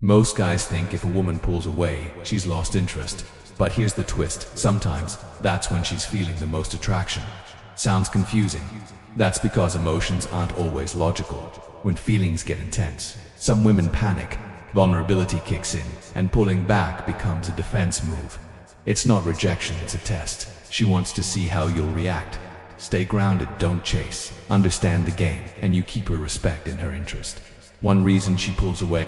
Most guys think if a woman pulls away, she's lost interest. But here's the twist: sometimes, that's when she's feeling the most attraction. Sounds confusing? That's because emotions aren't always logical. When feelings get intense, some women panic, vulnerability kicks in, and pulling back becomes a defense move. It's not rejection, it's a test. She wants to see how you'll react. Stay grounded, don't chase. Understand the game, and you keep her respect and her interest. One reason she pulls away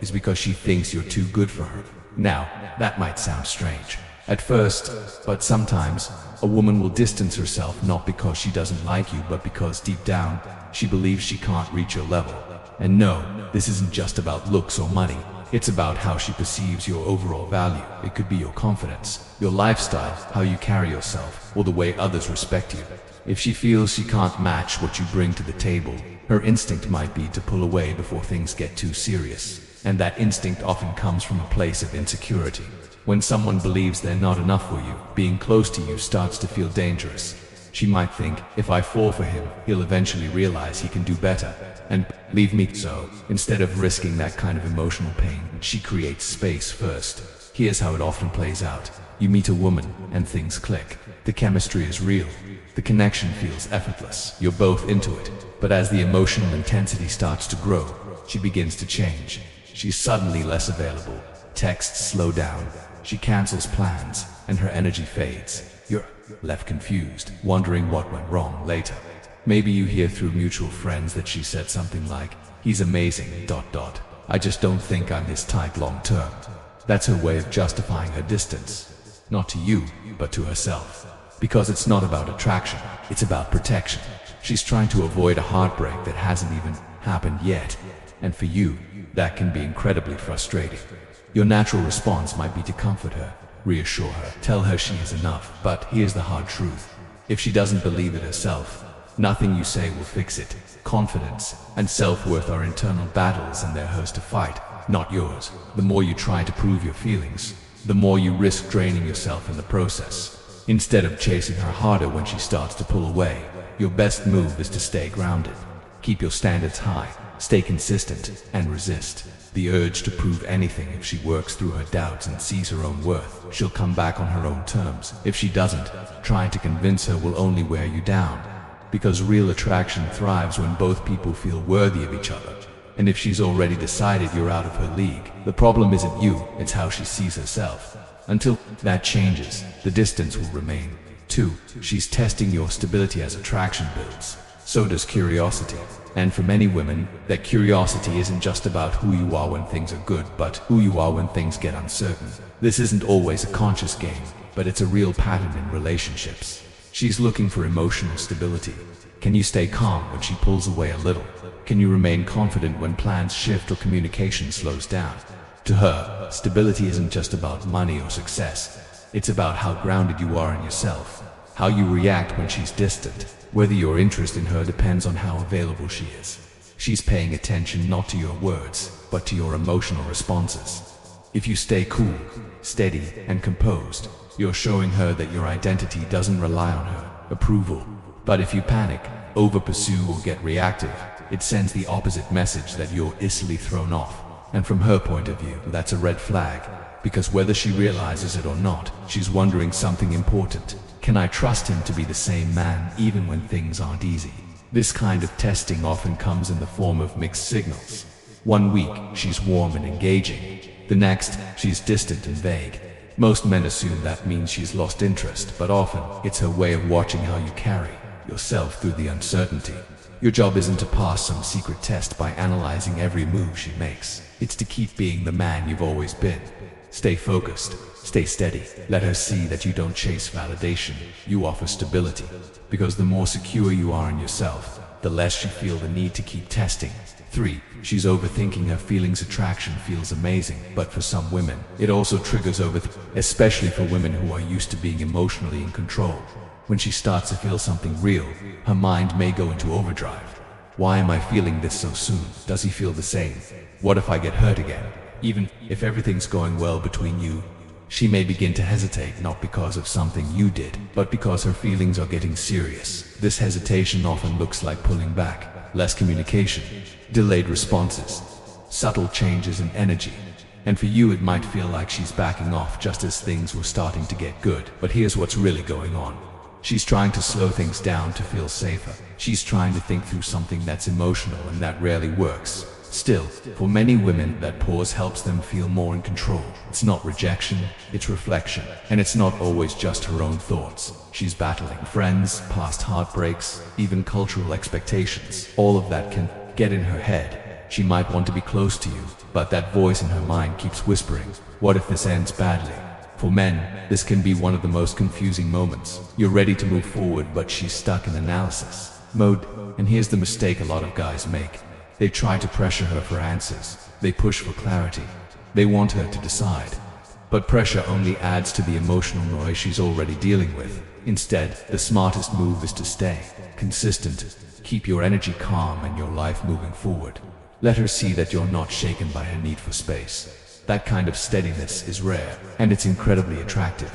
is because she thinks you're too good for her. Now, that might sound strange at first, but sometimes a woman will distance herself not because she doesn't like you, but because deep down, she believes she can't reach your level. And no, this isn't just about looks or money. It's about how she perceives your overall value. It could be your confidence, your lifestyle, how you carry yourself, or the way others respect you. If she feels she can't match what you bring to the table, her instinct might be to pull away before things get too serious. And that instinct often comes from a place of insecurity. When someone believes they're not enough for you, being close to you starts to feel dangerous. She might think, if I fall for him, he'll eventually realize he can do better and leave me. So, instead of risking that kind of emotional pain, she creates space first. Here's how it often plays out. You meet a woman, and things click. The chemistry is real. The connection feels effortless. You're both into it. But as the emotional intensity starts to grow, she begins to change. She's suddenly less available. Texts slow down. She cancels plans, and her energy fades. You're left confused, wondering what went wrong later. Maybe you hear through mutual friends that she said something like, "He's amazing, ... I just don't think I'm his type long term." That's her way of justifying her distance. Not to you, but to herself. Because it's not about attraction, it's about protection. She's trying to avoid a heartbreak that hasn't even happened yet. And for you, that can be incredibly frustrating. Your natural response might be to comfort her, reassure her, tell her she is enough. But here's the hard truth. If she doesn't believe it herself, nothing you say will fix it. Confidence and self-worth are internal battles, and they're hers to fight, not yours. The more you try to prove your feelings, the more you risk draining yourself in the process. Instead of chasing her harder when she starts to pull away, your best move is to stay grounded. Keep your standards high, stay consistent, and resist the urge to prove anything. If she works through her doubts and sees her own worth, she'll come back on her own terms. If she doesn't, trying to convince her will only wear you down. Because real attraction thrives when both people feel worthy of each other. And if she's already decided you're out of her league, the problem isn't you, it's how she sees herself. Until that changes, the distance will remain. 2. She's testing your stability. As attraction builds, so does curiosity. And for many women, that curiosity isn't just about who you are when things are good, but who you are when things get uncertain. This isn't always a conscious game, but it's a real pattern in relationships. She's looking for emotional stability. Can you stay calm when she pulls away a little? Can you remain confident when plans shift or communication slows down? To her, stability isn't just about money or success. It's about how grounded you are in yourself, how you react when she's distant, whether your interest in her depends on how available she is. She's paying attention not to your words, but to your emotional responses. If you stay cool, steady, and composed, you're showing her that your identity doesn't rely on her approval. But if you panic, over-pursue, or get reactive, it sends the opposite message, that you're easily thrown off. And from her point of view, that's a red flag, because whether she realizes it or not, she's wondering something important. Can I trust him to be the same man even when things aren't easy? This kind of testing often comes in the form of mixed signals. One week, she's warm and engaging. The next, she's distant and vague. Most men assume that means she's lost interest, but often, it's her way of watching how you carry yourself through the uncertainty. Your job isn't to pass some secret test by analyzing every move she makes. It's to keep being the man you've always been. Stay focused, stay steady. Let her see that you don't chase validation, you offer stability. Because the more secure you are in yourself, the less you feel the need to keep testing. 3. She's overthinking her feelings. Attraction feels amazing, but for some women, it also triggers overthinking, especially for women who are used to being emotionally in control. When she starts to feel something real, her mind may go into overdrive. Why am I feeling this so soon? Does he feel the same? What if I get hurt again? Even if everything's going well between you, she may begin to hesitate, not because of something you did, but because her feelings are getting serious. This hesitation often looks like pulling back, less communication, delayed responses. subtle changes in energy. And for you it might feel like she's backing off just as things were starting to get good. But here's what's really going on. She's trying to slow things down to feel safer. She's trying to think through something that's emotional, and that rarely works. Still, for many women, that pause helps them feel more in control. It's not rejection, it's reflection. And it's not always just her own thoughts. She's battling friends, past heartbreaks, even cultural expectations. All of that can get in her head. She might want to be close to you, but that voice in her mind keeps whispering, what if this ends badly? For men, this can be one of the most confusing moments. You're ready to move forward, but she's stuck in analysis mode. And here's the mistake a lot of guys make. They try to pressure her for answers. They push for clarity. They want her to decide. But pressure only adds to the emotional noise she's already dealing with. Instead, the smartest move is to stay consistent. Keep your energy calm and your life moving forward. Let her see that you're not shaken by her need for space. That kind of steadiness is rare, and it's incredibly attractive.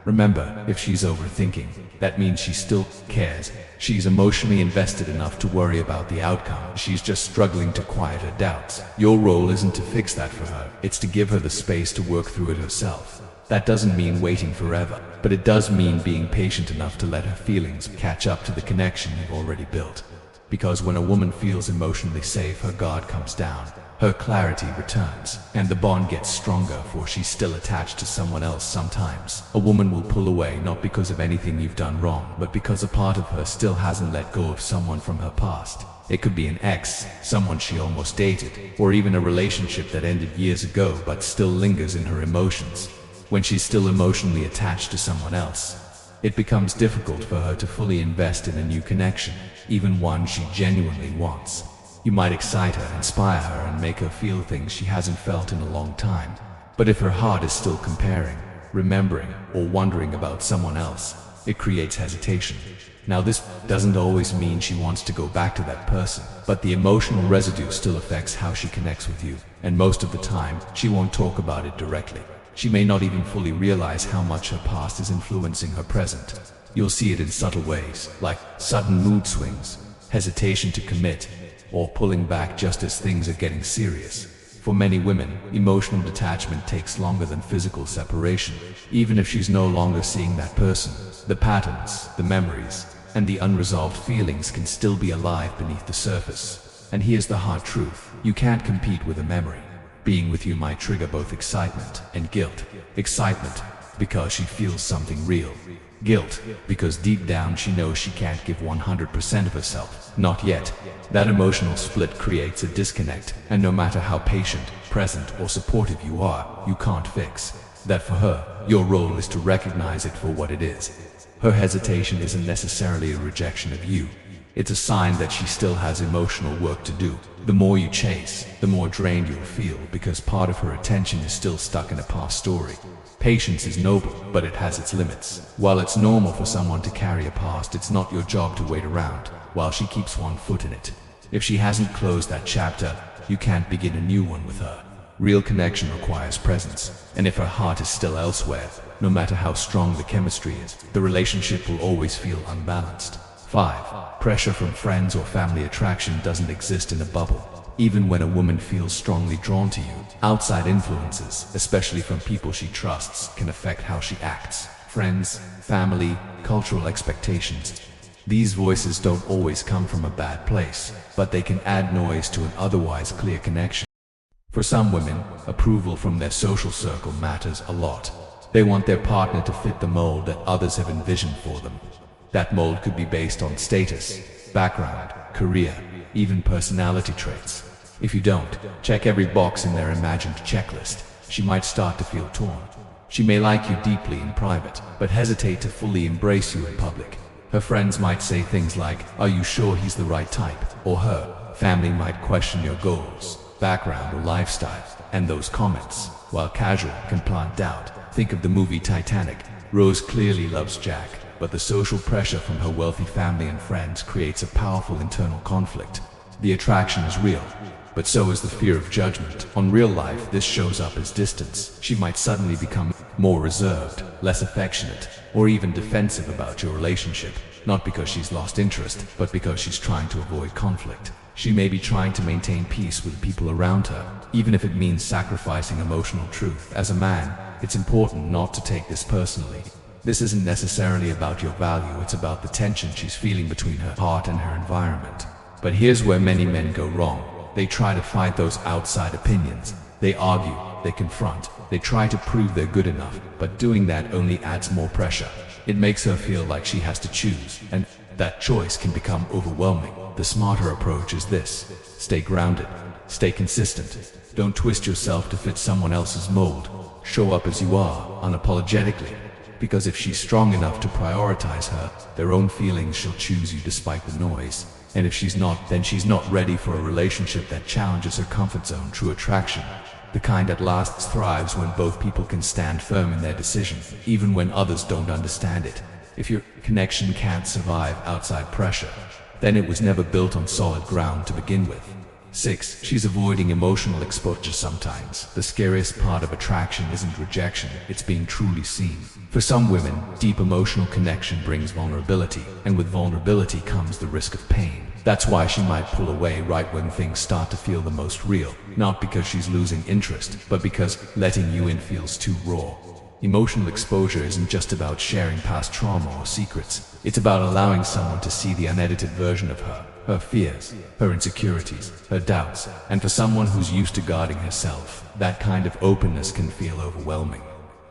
Remember, if she's overthinking, that means she still cares. She's emotionally invested enough to worry about the outcome. She's just struggling to quiet her doubts. Your role isn't to fix that for her. It's to give her the space to work through it herself. That doesn't mean waiting forever, but it does mean being patient enough to let her feelings catch up to the connection you've already built. Because when a woman feels emotionally safe, her guard comes down. Her clarity returns, and the bond gets stronger, for she's still attached to someone else. Sometimes a woman will pull away not because of anything you've done wrong, but because a part of her still hasn't let go of someone from her past. It could be an ex, someone she almost dated, or even a relationship that ended years ago but still lingers in her emotions. When she's still emotionally attached to someone else, it becomes difficult for her to fully invest in a new connection, even one she genuinely wants. You might excite her, inspire her, and make her feel things she hasn't felt in a long time. But if her heart is still comparing, remembering, or wondering about someone else, it creates hesitation. Now, this doesn't always mean she wants to go back to that person, but the emotional residue still affects how she connects with you. And most of the time, she won't talk about it directly. She may not even fully realize how much her past is influencing her present. You'll see it in subtle ways, like sudden mood swings, hesitation to commit, or pulling back just as things are getting serious. For many women, emotional detachment takes longer than physical separation. Even if she's no longer seeing that person, the patterns, the memories, and the unresolved feelings can still be alive beneath the surface. And here's the hard truth. You can't compete with a memory. Being with you might trigger both excitement and guilt. Excitement, because she feels something real. Guilt, because deep down she knows she can't give 100% of herself. Not yet. That emotional split creates a disconnect, and no matter how patient, present, or supportive you are, you can't fix that for her. Your role is to recognize it for what it is. Her hesitation isn't necessarily a rejection of you. It's a sign that she still has emotional work to do. The more you chase, the more drained you'll feel, because part of her attention is still stuck in a past story. Patience is noble, but it has its limits. While it's normal for someone to carry a past, it's not your job to wait around while she keeps one foot in it. If she hasn't closed that chapter, you can't begin a new one with her. Real connection requires presence, and if her heart is still elsewhere, no matter how strong the chemistry is, the relationship will always feel unbalanced. 5. Pressure from friends or family. Attraction doesn't exist in a bubble. Even when a woman feels strongly drawn to you, outside influences, especially from people she trusts, can affect how she acts. Friends, family, cultural expectations. These voices don't always come from a bad place, but they can add noise to an otherwise clear connection. For some women, approval from their social circle matters a lot. They want their partner to fit the mold that others have envisioned for them. That mold could be based on status, background, career, even personality traits. If you don't check every box in their imagined checklist, she might start to feel torn. She may like you deeply in private, but hesitate to fully embrace you in public. Her friends might say things like, "Are you sure he's the right type?" Or her family might question your goals, background, or lifestyle. And those comments, while casual, can plant doubt. Think of the movie Titanic. Rose clearly loves Jack, but the social pressure from her wealthy family and friends creates a powerful internal conflict. The attraction is real, but so is the fear of judgment. On real life, this shows up as distance. She might suddenly become more reserved, less affectionate, or even defensive about your relationship, not because she's lost interest, but because she's trying to avoid conflict. She may be trying to maintain peace with the people around her, even if it means sacrificing emotional truth. As a man, it's important not to take this personally. This isn't necessarily about your value, it's about the tension she's feeling between her heart and her environment. But here's where many men go wrong. They try to fight those outside opinions. They argue, they confront, they try to prove they're good enough, but doing that only adds more pressure. It makes her feel like she has to choose, and that choice can become overwhelming. The smarter approach is this: stay grounded, stay consistent. Don't twist yourself to fit someone else's mold. Show up as you are, unapologetically. Because if she's strong enough to prioritize their own feelings, she'll choose you despite the noise. And if she's not, then she's not ready for a relationship that challenges her comfort zone. True attraction, the kind that lasts, thrives when both people can stand firm in their decision, even when others don't understand it. If your connection can't survive outside pressure, then it was never built on solid ground to begin with. 6. She's avoiding emotional exposure. Sometimes the scariest part of attraction isn't rejection, it's being truly seen. For some women, deep emotional connection brings vulnerability, and with vulnerability comes the risk of pain. That's why she might pull away right when things start to feel the most real, not because she's losing interest, but because letting you in feels too raw. Emotional exposure isn't just about sharing past trauma or secrets. It's about allowing someone to see the unedited version of her fears, her insecurities, her doubts. And for someone who's used to guarding herself, that kind of openness can feel overwhelming.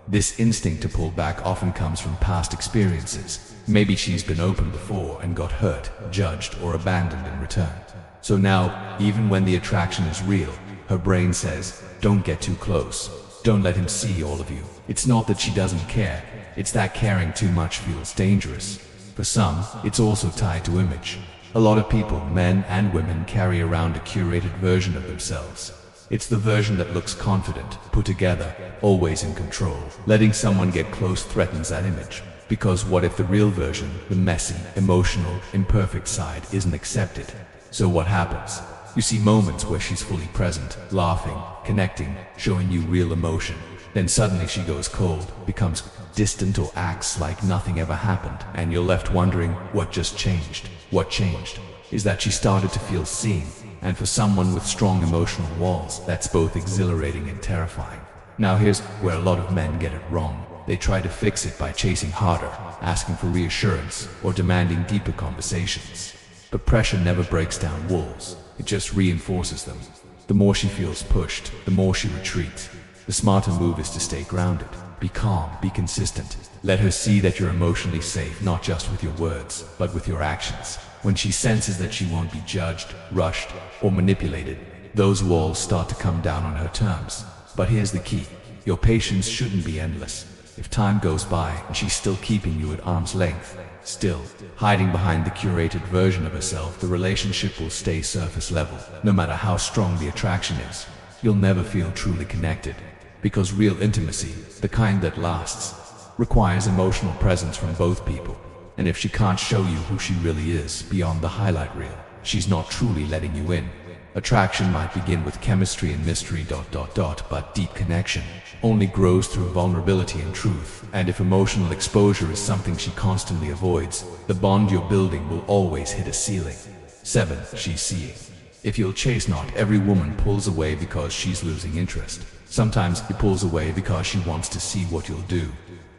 This instinct to pull back often comes from past experiences. Maybe she's been open before and got hurt, judged, or abandoned in return. So now, even when the attraction is real, her brain says, "Don't get too close. Don't let him see all of you." It's not that she doesn't care, it's that caring too much feels dangerous. For some, it's also tied to image. A lot of people, men and women, carry around a curated version of themselves. It's the version that looks confident, put together, always in control. Letting someone get close threatens that image. Because what if the real version, the messy, emotional, imperfect side, isn't accepted? So what happens? You see moments where she's fully present, laughing, connecting, showing you real emotion. Then suddenly she goes cold, becomes distant, or acts like nothing ever happened, and you're left wondering, what just changed? What changed is that she started to feel seen, and for someone with strong emotional walls, that's both exhilarating and terrifying. Now here's where a lot of men get it wrong. They try to fix it by chasing harder, asking for reassurance, or demanding deeper conversations. But pressure never breaks down walls, it just reinforces them. The more she feels pushed, the more she retreats. The smarter move is to stay grounded. Be calm, be consistent. Let her see that you're emotionally safe, not just with your words, but with your actions. When she senses that she won't be judged, rushed, or manipulated, those walls start to come down on her terms. But here's the key. Your patience shouldn't be endless. If time goes by and she's still keeping you at arm's length, still hiding behind the curated version of herself, the relationship will stay surface level. No matter how strong the attraction is, you'll never feel truly connected. Because real intimacy, the kind that lasts, requires emotional presence from both people. And if she can't show you who she really is beyond the highlight reel, she's not truly letting you in. Attraction might begin with chemistry and mystery ... but deep connection only grows through vulnerability and truth. And if emotional exposure is something she constantly avoids, the bond you're building will always hit a ceiling. 7. She's seeing. If you'll chase, not every woman pulls away because she's losing interest. Sometimes she pulls away because she wants to see what you'll do.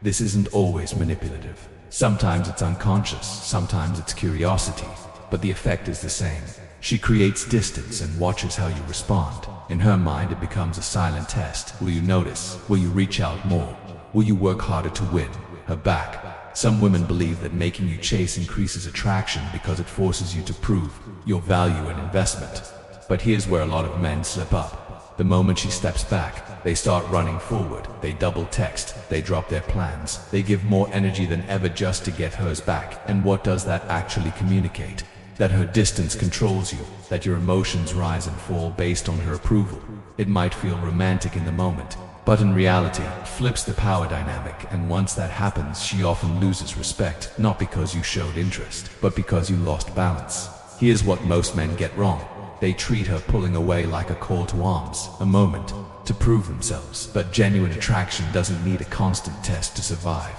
This isn't always manipulative. Sometimes it's unconscious, sometimes it's curiosity, but the effect is the same. She creates distance and watches how you respond. In her mind, it becomes a silent test. Will you notice? Will you reach out more? Will you work harder to win her back? Some women believe that making you chase increases attraction because it forces you to prove your value and investment. But here's where a lot of men slip up. The moment she steps back, they start running forward. They double text, they drop their plans, they give more energy than ever just to get hers back. And what does that actually communicate? That her distance controls you, that your emotions rise and fall based on her approval. It might feel romantic in the moment, but in reality, it flips the power dynamic, and once that happens, she often loses respect, not because you showed interest, but because you lost balance. Here's what most men get wrong. They treat her pulling away like a call to arms, a moment to prove themselves. But genuine attraction doesn't need a constant test to survive.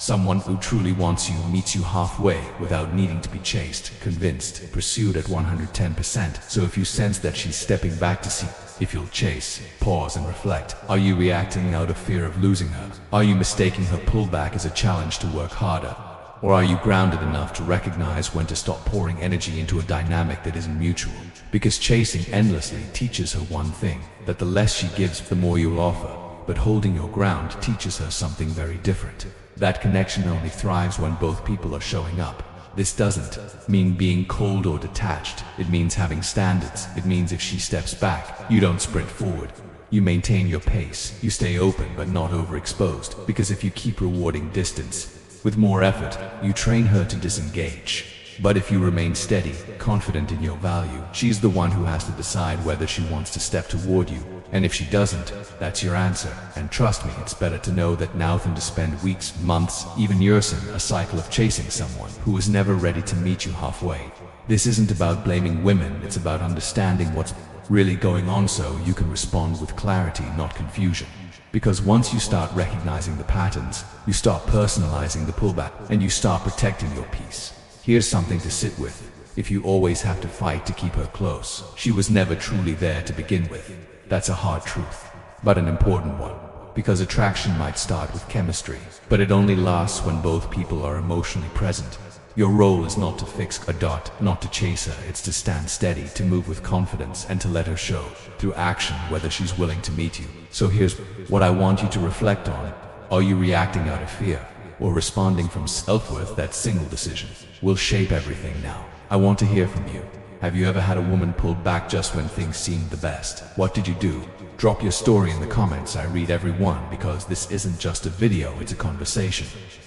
Someone who truly wants you meets you halfway without needing to be chased, convinced, pursued at 110%. So if you sense that she's stepping back to see if you'll chase, pause and reflect. Are you reacting out of fear of losing her? Are you mistaking her pullback as a challenge to work harder? Or are you grounded enough to recognize when to stop pouring energy into a dynamic that isn't mutual? Because chasing endlessly teaches her one thing, that the less she gives, the more you'll offer. But holding your ground teaches her something very different. That connection only thrives when both people are showing up. This doesn't mean being cold or detached. It means having standards. It means if she steps back, you don't sprint forward. You maintain your pace. You stay open but not overexposed. Because if you keep rewarding distance with more effort, you train her to disengage. But if you remain steady, confident in your value, she's the one who has to decide whether she wants to step toward you. And if she doesn't, that's your answer. And trust me, it's better to know that now than to spend weeks, months, even years in a cycle of chasing someone who is never ready to meet you halfway. This isn't about blaming women, it's about understanding what's really going on so you can respond with clarity, not confusion. Because once you start recognizing the patterns, you start personalizing the pullback, and you start protecting your peace. Here's something to sit with. If you always have to fight to keep her close, she was never truly there to begin with. That's a hard truth, but an important one. Because attraction might start with chemistry, but it only lasts when both people are emotionally present. Your role is not to fix a dot, not to chase her, it's to stand steady, to move with confidence, and to let her show, through action, whether she's willing to meet you. So here's what I want you to reflect on. Are you reacting out of fear, or responding from self-worth? That single decision will shape everything now. I want to hear from you. Have you ever had a woman pull back just when things seemed the best? What did you do? Drop your story in the comments. I read every one because this isn't just a video, it's a conversation.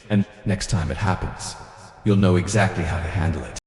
And next time it happens, you'll know exactly how to handle it.